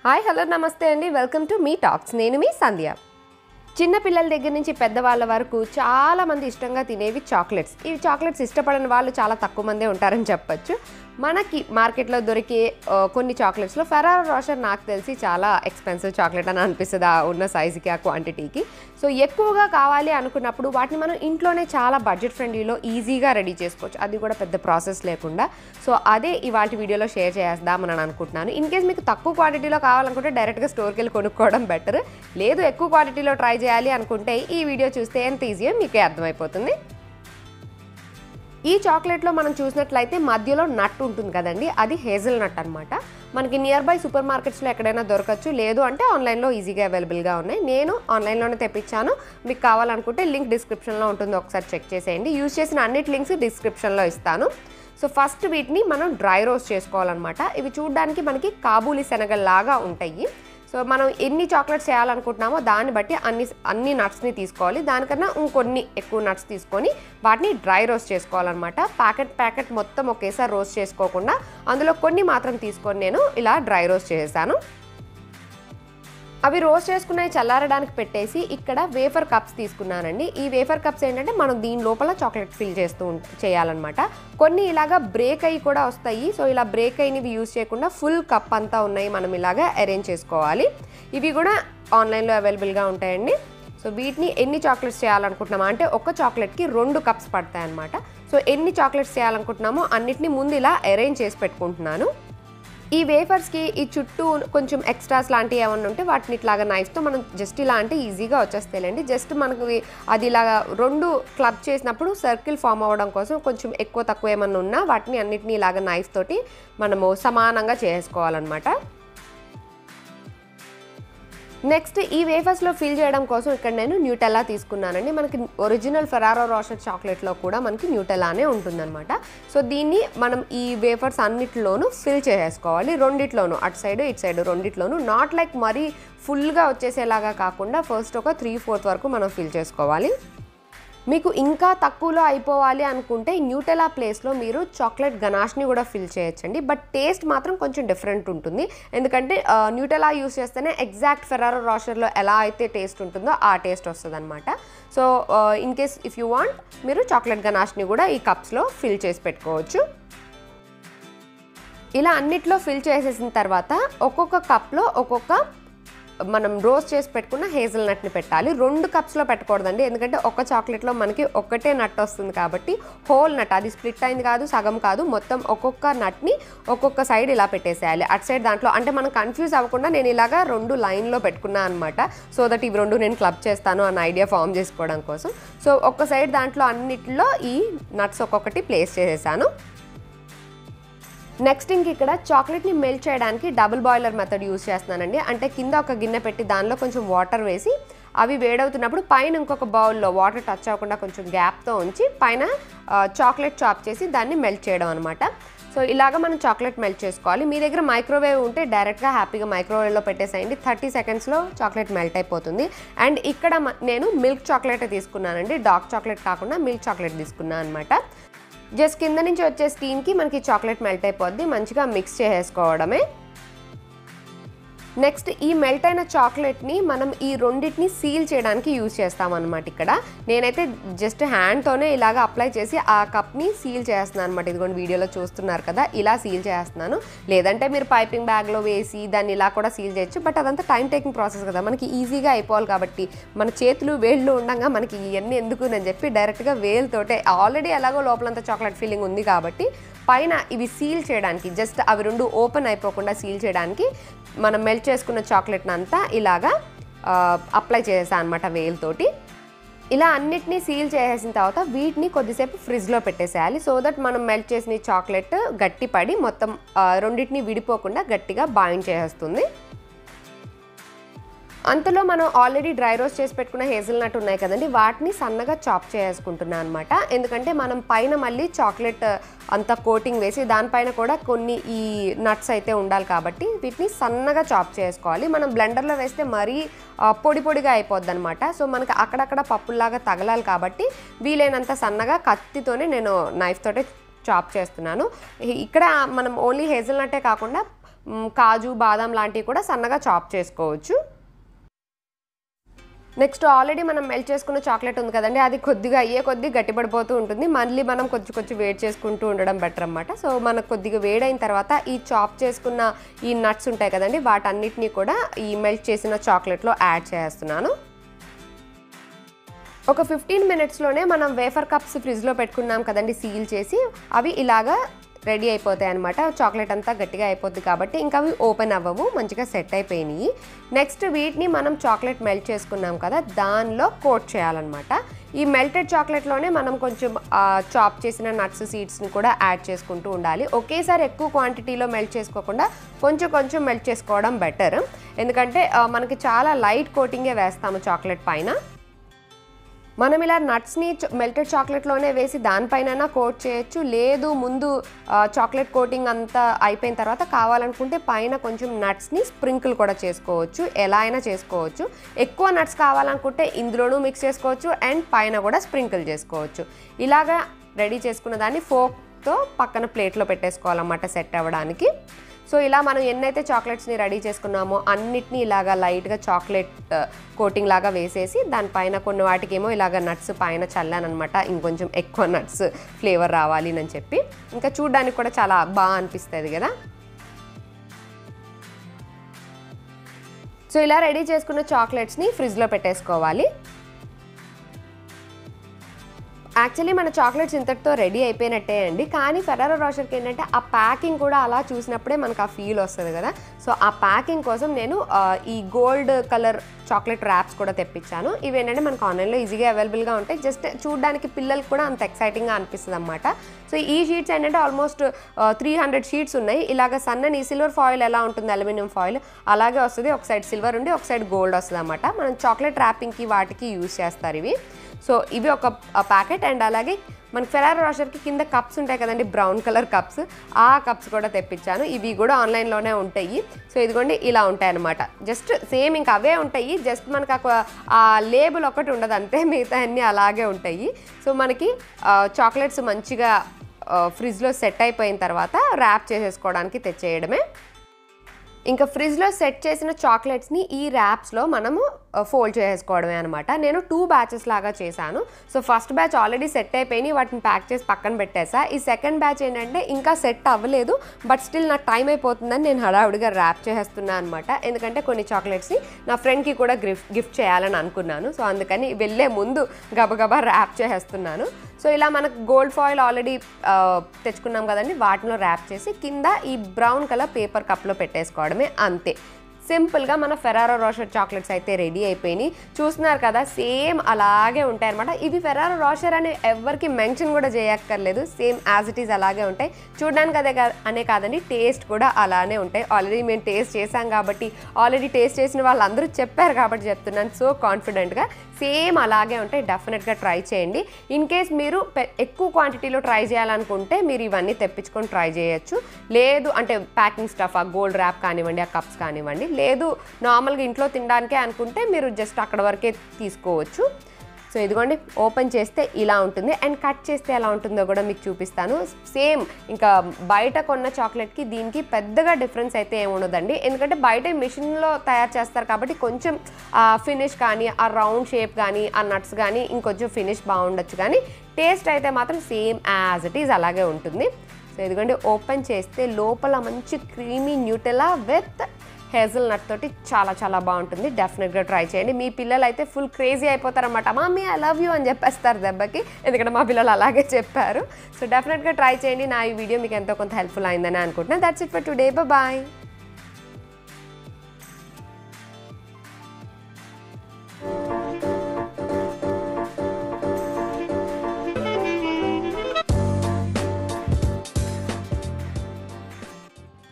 Hi hello నమస్తే అండి, welcome to me talks. నేను మీ సంధ్య. చిన్న పిల్లల దగ్గర నుంచి పెద్దవాళ్ళ వరకు చాలా మంది ఇష్టంగా తినేవి చాక్లెట్స్. ఈ చాక్లెట్స్ ఇష్టపడని వాళ్ళు చాలా తక్కువ మందే ఉంటారని చెప్పొచ్చు. మనకి మార్కెట్లో దొరికే కొన్ని చాక్లెట్స్లో ఫెరారో రోషర్ నాకు తెలిసి చాలా ఎక్స్పెన్సివ్ చాక్లెట్ అని అనిపిస్తుంది ఆ ఉన్న సైజుకి, ఆ క్వాంటిటీకి. సో ఎక్కువగా కావాలి అనుకున్నప్పుడు వాటిని మనం ఇంట్లోనే చాలా బడ్జెట్ ఫ్రెండ్లీలో ఈజీగా రెడీ చేసుకోవచ్చు, అది కూడా పెద్ద ప్రాసెస్ లేకుండా. సో అదే ఇవాళ వీడియోలో షేర్ చేద్దామని అనుకుంటున్నాను. ఇన్ కేస్ మీకు తక్కువ క్వాంటిటీలో కావాలనుకుంటే డైరెక్ట్గా స్టోర్కి వెళ్ళి కొనుక్కోవడం బెటర్. లేదు ఎక్కువ క్వాంటిటీలో ట్రై చేయాలి అనుకుంటే ఈ వీడియో చూస్తే ఎంత ఈజీయో మీకే అర్థమైపోతుంది. ఈ చాక్లెట్లో మనం చూసినట్లయితే మధ్యలో నట్ ఉంటుంది కదండి, అది హేజల్ నట్ అనమాట. మనకి నియర్ బై సూపర్ మార్కెట్స్లో ఎక్కడైనా దొరకచ్చు, లేదు అంటే ఆన్లైన్లో ఈజీగా అవైలబుల్గా ఉన్నాయి. నేను ఆన్లైన్లోనే తెప్పించాను. మీకు కావాలనుకుంటే లింక్ డిస్క్రిప్షన్లో ఉంటుంది, ఒకసారి చెక్ చేసేయండి. యూజ్ చేసిన అన్నిటి లింక్స్ డిస్క్రిప్షన్లో ఇస్తాను. సో ఫస్ట్ వీటిని మనం డ్రై రోస్ట్ చేసుకోవాలన్నమాట. ఇవి చూడడానికి మనకి కాబూలీ శనగల్లాగా ఉంటాయి. సో మనం ఎన్ని చాక్లెట్స్ చేయాలనుకుంటున్నామో దాన్ని బట్టి అన్ని నట్స్ని తీసుకోవాలి. దానికన్నా ఇంకొన్ని ఎక్కువ నట్స్ తీసుకొని వాటిని డ్రై రోస్ట్ చేసుకోవాలన్నమాట. ప్యాకెట్ మొత్తం ఒకేసారి రోస్ట్ చేసుకోకుండా అందులో కొన్ని మాత్రం తీసుకొని నేను ఇలా డ్రై రోస్ట్ చేశాను. అవి రోస్ట్ చేసుకున్నవి చల్లారడానికి పెట్టేసి ఇక్కడ వేఫర్ కప్స్ తీసుకున్నానండి. ఈ వేఫర్ కప్స్ ఏంటంటే మనం దీని లోపల చాక్లెట్ ఫిల్ చేయాలన్నమాట. కొన్ని ఇలాగా బ్రేక్ అయ్యి కూడా వస్తాయి. సో ఇలా బ్రేక్ అయినవి యూజ్ చేయకుండా ఫుల్ కప్ అంతా ఉన్నాయి మనం ఇలాగా అరేంజ్ చేసుకోవాలి. ఇవి కూడా ఆన్లైన్లో అవైలబుల్గా ఉంటాయండి. సో వీటిని ఎన్ని చాక్లెట్స్ చేయాలనుకుంటున్నామో, అంటే ఒక చాక్లెట్కి 2 కప్స్ పడతాయి అన్నమాట. సో ఎన్ని చాక్లెట్స్ చేయాలనుకుంటున్నామో అన్నిటిని ముందు ఇలా అరేంజ్ చేసి పెట్టుకుంటున్నాను. ఈ వేఫర్స్కి ఈ చుట్టూ కొంచెం ఎక్స్ట్రాస్ లాంటివి ఏమన్నా ఉంటే వాటిని ఇట్లాగా నైఫ్తో మనం జస్ట్ ఇలా అంటే ఈజీగా వచ్చేస్తాయండి. జస్ట్ మనకి అది ఇలాగా 2 క్లబ్ చేసినప్పుడు సర్కిల్ ఫామ్ అవ్వడం కోసం కొంచెం ఎక్కువ తక్కువ ఏమన్నా ఉన్నా వాటిని అన్నిటినీ ఇలాగ నైఫ్ తోటి మనము సమానంగా చేసుకోవాలన్నమాట. నెక్స్ట్ ఈ వేఫర్స్లో ఫిల్ చేయడం కోసం ఇక్కడ నేను న్యూటెల్లా తీసుకున్నానండి. మనకి ఒరిజినల్ ఫెరారో రోషర్ చాక్లెట్లో కూడా మనకి న్యూటెల్లానే ఉంటుందన్నమాట. సో దీన్ని మనం ఈ వేఫర్స్ అన్నిటిలోనూ ఫిల్ చేసేసుకోవాలి, రెండిట్లోనూ, అటు సైడ్ ఇటు సైడ్ రెండిట్లోనూ. నాట్ లైక్ మరీ ఫుల్గా వచ్చేసేలాగా కాకుండా ఫస్ట్ ఒక 3/4 వరకు మనం ఫిల్ చేసుకోవాలి. మీకు ఇంకా తక్కువలో అయిపోవాలి అనుకుంటే న్యూటెల్లా ప్లేస్లో మీరు చాక్లెట్ గనాష్ని కూడా ఫిల్ చేయొచ్చండి. బట్ టేస్ట్ మాత్రం కొంచెం డిఫరెంట్ ఉంటుంది, ఎందుకంటే న్యూటెల్లా యూస్ చేస్తేనే ఎగ్జాక్ట్ ఫెరారో రోషర్లో ఎలా అయితే టేస్ట్ ఉంటుందో ఆ టేస్ట్ వస్తుంది అనమాట. So in case if you want మీరు చాక్లెట్ గనాష్ని కూడా ఈ కప్స్లో ఫిల్ చేసి పెట్టుకోవచ్చు. ఇలా అన్నిట్లో ఫిల్ చేసేసిన తర్వాత ఒక్కొక్క కప్లో ఒక్కొక్క మనం రోస్ట్ చేసి పెట్టుకున్న హేజల్ నట్ని పెట్టాలి. 2 కప్స్లో పెట్టకూడదండి, ఎందుకంటే ఒక చాక్లెట్లో మనకి ఒక్కటే నట్ వస్తుంది కాబట్టి హోల్ నట్, అది స్ప్లిట్ అయింది కాదు, సగం కాదు, మొత్తం ఒక్కొక్క నట్ని ఒక్కొక్క సైడ్ ఇలా పెట్టేసేయాలి. అటు సైడ్ దాంట్లో అంటే మనం కన్ఫ్యూజ్ అవ్వకుండా నేను ఇలాగా 2 లైన్లో పెట్టుకున్నాను అనమాట. సో దట్ ఇవి 2 నేను క్లబ్ చేస్తాను అన్న ఐడియా ఫామ్ చేసుకోవడం కోసం. సో ఒక్క సైడ్ దాంట్లో అన్నిటిలో ఈ నట్స్ ఒక్కొక్కటి ప్లేస్ చేసేసాను. నెక్స్ట్ ఇంక ఇక్కడ చాక్లెట్ని మెల్ట్ చేయడానికి డబుల్ బాయిలర్ మెథడ్ యూజ్ చేస్తున్నానండి. అంటే కింద ఒక గిన్నె పెట్టి దానిలో కొంచెం వాటర్ వేసి అవి వేడవుతున్నప్పుడు పైన ఇంకొక బౌల్లో వాటర్ టచ్ అవ్వకుండా కొంచెం గ్యాప్తో ఉంచి పైన చాక్లెట్ చాప్ చేసి దాన్ని మెల్ట్ చేయడం అనమాట. సో ఇలాగ మనం చాక్లెట్ మెల్ట్ చేసుకోవాలి. మీ దగ్గర మైక్రోవేవ్ ఉంటే డైరెక్ట్గా హ్యాపీగా మైక్రోవేవ్లో పెట్టేసేయండి, 30 సెకండ్స్లో చాక్లెట్ మెల్ట్ అయిపోతుంది. అండ్ ఇక్కడ నేను మిల్క్ చాక్లెట్ తీసుకున్నానండి, డార్క్ చాక్లెట్ కాకుండా మిల్క్ చాక్లెట్ తీసుకున్నాను అనమాట. జస్ట్ కింద నుంచి వచ్చే స్టీమ్కి మనకి చాక్లెట్ మెల్ట్ అయిపోద్ది, మంచిగా మిక్స్ చేసేసుకోవడమే. నెక్స్ట్ ఈ మెల్ట్ అయిన చాక్లెట్ని మనం ఈ రెండింటిని సీల్ చేయడానికి యూజ్ చేస్తామన్నమాట. ఇక్కడ నేనైతే జస్ట్ హ్యాండ్తోనే ఇలాగ అప్లై చేసి ఆ కప్ని సీల్ చేస్తున్నాను అనమాట. ఇదిగోండి వీడియోలో చూస్తున్నారు కదా, ఇలా సీల్ చేస్తున్నాను. లేదంటే మీరు పైపింగ్ బ్యాగ్లో వేసి దాన్ని ఇలా కూడా సీల్ చేయొచ్చు, బట్ అదంతా టైం టేకింగ్ ప్రాసెస్ కదా, మనకి ఈజీగా అయిపోవాలి కాబట్టి మన చేతులు వేళ్ళు ఉండగా మనకి ఇవన్నీ ఎందుకు అని చెప్పి డైరెక్ట్గా వేలుతోటే, ఆల్రెడీ ఎలాగో లోపలంతా చాక్లెట్ ఫీలింగ్ ఉంది కాబట్టి పైన ఇవి సీల్ చేయడానికి, జస్ట్ అవి 2 ఓపెన్ అయిపోకుండా సీల్ చేయడానికి మనం మెల్ట్ చేసుకున్న చాక్లెట్ని అంతా ఇలాగా అప్లై చేసేసాను అనమాట వేలుతోటి. ఇలా అన్నిటినీ సీల్ చేసేసిన తర్వాత వీటిని కొద్దిసేపు ఫ్రిడ్జ్లో పెట్టేసేయాలి. సో దట్ మనం మెల్ట్ చేసిన చాక్లెట్ గట్టి పడి మొత్తం రెండింటిని విడిపోకుండా గట్టిగా బైండ్ చేసేస్తుంది. అంతలో మనం ఆల్రెడీ డ్రై రోస్ట్ చేసి పెట్టుకున్న హేజల్ నట్ ఉన్నాయి కదండి, వాటిని సన్నగా చాప్ చేసుకుంటున్నాను అనమాట. ఎందుకంటే మనం పైన మళ్ళీ చాక్లెట్ అంతా కోటింగ్ వేసి దానిపైన కూడా కొన్ని ఈ నట్స్ అయితే ఉండాలి కాబట్టి వీటిని సన్నగా చాప్ చేసుకోవాలి. మనం బ్లెండర్లో వేస్తే మరీ పొడి పొడిగా అయిపోద్ది అనమాట. సో మనకి అక్కడక్కడ పప్పుల్లాగా తగలాలి కాబట్టి వీలైనంత సన్నగా కత్తితోనే నేను నైఫ్ తోటే చాప్ చేస్తున్నాను. ఇక్కడ మనం ఓన్లీ హేజల్ నట్టే కాకుండా కాజు బాదం లాంటివి కూడా సన్నగా చాప్ చేసుకోవచ్చు. నెక్స్ట్ ఆల్రెడీ మనం మెల్ట్ చేసుకున్న చాక్లెట్ ఉంది కదండి, అది కొద్దిగా అయ్యే కొద్ది గట్టిపడిపోతూ ఉంటుంది. మళ్ళీ మనం కొంచెం వేడి చేసుకుంటూ ఉండడం బెటర్ అనమాట. సో మనకు కొద్దిగా వేడైన తర్వాత ఈ చాప్ చేసుకున్న ఈ నట్స్ ఉంటాయి కదండి, వాటన్నిటిని కూడా ఈ మెల్ట్ చేసిన చాక్లెట్లో యాడ్ చేస్తున్నాను. ఒక 15 మినిట్స్లోనే మనం వేఫర్ కప్స్ ఫ్రిడ్జ్లో పెట్టుకున్నాం కదండి సీల్ చేసి, అవి ఇలాగా రెడీ అయిపోతాయి అనమాట. చాక్లెట్ అంతా గట్టిగా అయిపోద్ది కాబట్టి ఇంకా అవి ఓపెన్ అవ్వవు, మంచిగా సెట్ అయిపోయినాయి. నెక్స్ట్ వీటిని మనం చాక్లెట్ మెల్ట్ చేసుకున్నాం కదా, దానిలో కోట్ చేయాలన్నమాట. ఈ మెల్టెడ్ చాక్లెట్లోనే మనం కొంచెం చాప్ చేసిన నట్స్ సీడ్స్ని కూడా యాడ్ చేసుకుంటూ ఉండాలి. ఒకేసారి ఎక్కువ క్వాంటిటీలో మెల్ట్ చేసుకోకుండా కొంచెం మెల్ట్ చేసుకోవడం బెటర్. ఎందుకంటే మనకి చాలా లైట్ కోటింగే వేస్తాము చాక్లెట్ పైన. మనం ఇలా నట్స్ని మెల్టెడ్ చాక్లెట్లోనే వేసి దానిపైన కోట్ చేయొచ్చు, లేదు ముందు చాక్లెట్ కోటింగ్ అంతా అయిపోయిన తర్వాత కావాలనుకుంటే పైన కొంచెం నట్స్ని స్ప్రింకిల్ కూడా చేసుకోవచ్చు, ఎలా అయినా చేసుకోవచ్చు. ఎక్కువ నట్స్ కావాలనుకుంటే ఇందులోనూ మిక్స్ చేసుకోవచ్చు అండ్ పైన కూడా స్ప్రింకిల్ చేసుకోవచ్చు. ఇలాగా రెడీ చేసుకున్న దాన్ని ఫోక్తో పక్కన ప్లేట్లో పెట్టేసుకోవాలన్నమాట సెట్ అవ్వడానికి. సో ఇలా మనం ఎన్నైతే చాక్లెట్స్ని రెడీ చేసుకున్నామో అన్నిటినీ ఇలాగా లైట్గా చాక్లెట్ కోటింగ్ లాగా వేసేసి దానిపైన కొన్ని వాటికేమో ఇలాగ నట్స్ పైన చల్లానమాట, ఇంకొంచెం ఎక్కువ నట్స్ ఫ్లేవర్ రావాలి అని చెప్పి. ఇంకా చూడడానికి కూడా చాలా బాగా అనిపిస్తుంది కదా. సో ఇలా రెడీ చేసుకున్న చాక్లెట్స్ని ఫ్రిడ్జ్లో పెట్టేసుకోవాలి. యాక్చువల్లీ మన చాక్లెట్స్ ఇంతటితో రెడీ అయిపోయినట్టే అండి. కానీ ఫెరారో రోషర్కి ఏంటంటే ఆ ప్యాకింగ్ కూడా అలా చూసినప్పుడే మనకు ఆ ఫీల్ వస్తుంది కదా. సో ఆ ప్యాకింగ్ కోసం నేను ఈ గోల్డ్ కలర్ చాక్లెట్ ర్యాప్స్ కూడా తెప్పించాను. ఇవి ఏంటంటే మనకు ఆన్లైన్లో ఈజీగా అవైలబుల్గా ఉంటాయి. జస్ట్ చూడడానికి పిల్లలకు కూడా అంత ఎక్సైటింగ్గా అనిపిస్తుంది అనమాట. సో ఈ షీట్స్ ఏంటంటే ఆల్మోస్ట్ 300 షీట్స్ ఉన్నాయి. ఇలాగ సన్నని సిల్వర్ ఫాయిల్ ఎలా ఉంటుంది అల్యూమినియం ఫాయిల్ అలాగే వస్తుంది. ఒక సైడ్ సిల్వర్ ఉండి ఒక సైడ్ గోల్డ్ వస్తుంది అనమాట. మనం చాక్లెట్ ర్యాపింగ్కి వాటికి యూజ్ చేస్తారు ఇవి. సో ఇవి ఒక ప్యాకెట్ అండ్ అలాగే మనకి ఫెరారో రోషర్కి కింద కప్స్ ఉంటాయి కదండి, బ్రౌన్ కలర్ కప్స్, ఆ కప్స్ కూడా తెప్పించాను. ఇవి కూడా ఆన్లైన్లోనే ఉంటాయి. సో ఇదిగోండి ఇలా ఉంటాయి అనమాట. జస్ట్ సేమ్ ఇంకా అవే ఉంటాయి, జస్ట్ మనకు ఆ లేబుల్ ఒకటి ఉండదు అంతే, మిగతా అన్నీ అలాగే ఉంటాయి. సో మనకి చాక్లెట్స్ మంచిగా ఫ్రిడ్జ్లో సెట్ అయిపోయిన తర్వాత ర్యాప్ చేసేసుకోవడానికి తెచ్చేయడమే. ఇంకా ఫ్రిడ్జ్లో సెట్ చేసిన చాక్లెట్స్ని ఈ ర్యాప్స్లో మనము ఫోల్డ్ చేసుకోవడమే అనమాట. నేను 2 బ్యాచెస్ లాగా చేశాను. So first batch already set అయిపోయి వాటిని ప్యాక్ చేసి పక్కన పెట్టేసా. ఈ సెకండ్ బ్యాచ్ ఏంటంటే ఇంకా సెట్ అవ్వలేదు, బట్ స్టిల్ నాకు టైం అయిపోతుందని నేను హడావుడిగా ర్యాప్ చేసేస్తున్నాను అనమాట. ఎందుకంటే కొన్ని చాక్లెట్స్ని నా ఫ్రెండ్కి కూడా గిఫ్ట్ చేయాలని అనుకున్నాను. సో అందుకని వెళ్ళే ముందు గబగబా ర్యాప్ చేసేస్తున్నాను. సో ఇలా మనకు గోల్డ్ ఫాయిల్ ఆల్రెడీ తెచ్చుకున్నాం కదండి, వాటిలో ర్యాప్ చేసి కింద ఈ బ్రౌన్ కలర్ పేపర్ కప్లో పెట్టేసుకోవడమే, అంతే. సింపుల్గా మన ఫెరారో రోషర్ చాక్లెట్స్ అయితే రెడీ అయిపోయినాయి. చూస్తున్నారు కదా, సేమ్ అలాగే ఉంటాయి అనమాట. ఇవి ఫెరారో రోషర్ అని ఎవరికి మెన్షన్ కూడా చేయక్కర్లేదు, సేమ్ యాజ్ ఇట్ ఈజ్ అలాగే ఉంటాయి. చూడడానికి అనే కాదండి, టేస్ట్ కూడా అలానే ఉంటాయి. ఆల్రెడీ మేము టేస్ట్ చేసాం కాబట్టి, ఆల్రెడీ టేస్ట్ చేసిన వాళ్ళందరూ చెప్పారు కాబట్టి చెప్తున్నాను. సో కాన్ఫిడెంట్గా సేమ్ అలాగే ఉంటాయి. డెఫినెట్గా ట్రై చేయండి. ఇన్ కేస్ మీరు ఎక్కువ క్వాంటిటీలో ట్రై చేయాలనుకుంటే మీరు ఇవన్నీ తెప్పించుకొని ట్రై చేయొచ్చు. లేదు అంటే ప్యాకింగ్ స్టఫ్, ఆ గోల్డ్ ర్యాప్ కానివ్వండి, ఆ కప్స్ కానివ్వండి, లేదు నార్మల్గా ఇంట్లో తినడానికే అనుకుంటే మీరు జస్ట్ అక్కడ వరకే తీసుకోవచ్చు. సో ఇదిగోండి, ఓపెన్ చేస్తే ఇలా ఉంటుంది అండ్ కట్ చేస్తే ఎలా ఉంటుందో కూడా మీకు చూపిస్తాను. సేమ్ ఇంకా బయట కొన్న చాక్లెట్కి దీనికి పెద్దగా డిఫరెన్స్ అయితే ఏముండదండి. ఎందుకంటే బయట మిషన్లో తయారు చేస్తారు కాబట్టి కొంచెం ఆ ఫినిష్ కానీ, ఆ రౌండ్ షేప్ కానీ, ఆ నట్స్ కానీ ఇంకొంచెం ఫినిష్ బాగుండొచ్చు, కానీ టేస్ట్ అయితే మాత్రం సేమ్ యాజ్ ఇట్ ఈజ్ అలాగే ఉంటుంది. సో ఇదిగోండి, ఓపెన్ చేస్తే లోపల మంచి క్రీమీ న్యూటెలా విత్ హేజల్ నట్ తోటి చాలా చాలా బాగుంటుంది. డెఫినెట్గా ట్రై చేయండి. మీ పిల్లలు అయితే ఫుల్ క్రేజీ అయిపోతారన్నమాట, మమ్మీ ఐ లవ్ యూ అని చెప్పేస్తారు దెబ్బకి, ఎందుకంటే మా పిల్లలు అలాగే చెప్పారు. సో డెఫినెట్గా ట్రై చేయండి. నా ఈ వీడియో మీకు ఎంతో కొంత హెల్ప్ఫుల్ అయిందని అనుకుంటున్నాను. That's it for today, bye.